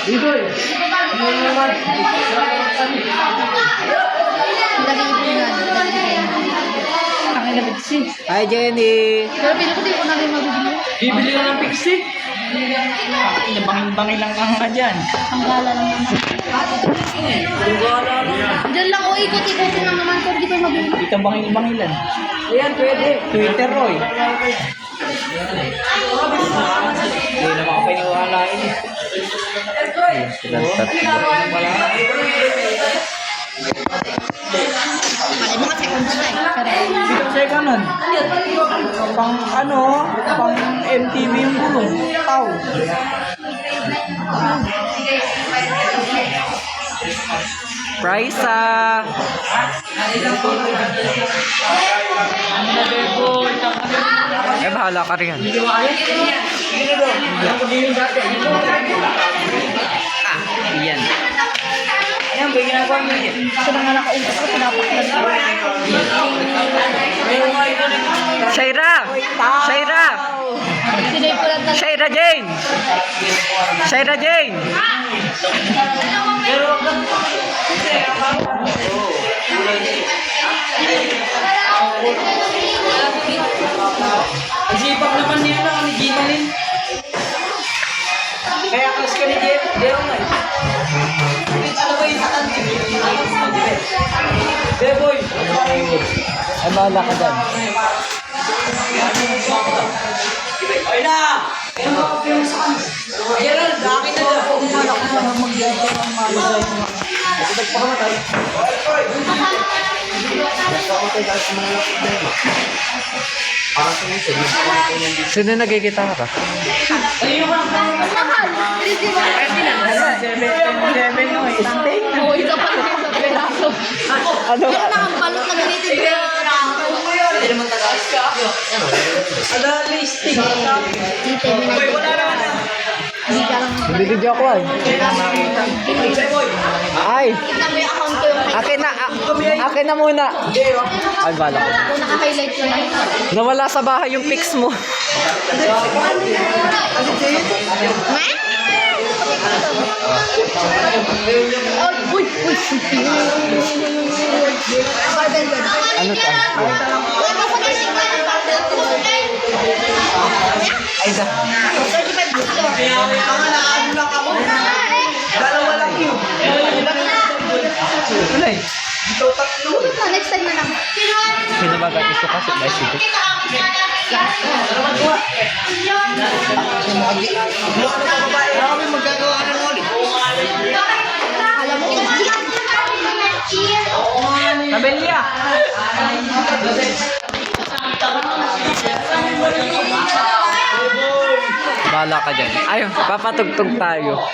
Bigoy. Ano naman? Ang ilabitsi. Hi, Jenny. Pero pinukuti ko na rin mabibili. Bibili ka ng pixie? Bangin-bangin lang ka dyan. Ang gala lang naman. Diyan lang, ikot-ikotin lang naman ko. Di ko mabili. Hindi ka bangil-bangilan. Ayan, pwede. Twitter, Roy. Hindi naman ako piniwalain eh. Ay, mga seconds na eh. Dito sa kanan. Pang ano, pang MTV yung gulong. Tao. Prisa. Eh, bahala ka rin. Ayan. Ayan, ba yung ginagawa mo yun? Ito na nga nakaungkas ko, pinapaklan ko. Shaira! Shaira! Sinay ko lang na. Shaira Jane! Shaira Jane! Ang sipag naman niya na, ni Gimalin. Kaya klas ka ni Jero nga eh. Ano ba yung satan? Deboy! Ay, bahala ka dyan. Ay na! Gerald, akin na daw. Umalak ko lang mag-gato ang malagay ko. Sino nagkikita ka? Mahal! 7 no eh. Oo, isa pa rin sa peraso. Ano? Pero nakabalot na ganito yung pera. Hindi naman tagal. Ada listing. Dito, may Wala naman na. Hindi ka lang. Bibidyo ako ay. Deboy! Ay! Tignan mo yung account ko yung Akin na muna. Ay, bahala ka. kung naka-highlight ko lang. Nawala sa bahay yung pics mo. Ma? Uy! Uy! Barbell ba? Ano to? Uy, mapagising mo yung barbell ko. Ay, da. 35 gusto. Dalawa lang yun. Ano eh? Ikaw tatlo. Next time na lang. Pinabagat iso kasi by sige. Wala kami magagawa ng ulit. Alam mo, Tabelya! Bahala ka dyan. Ayun, papatugtog tayo.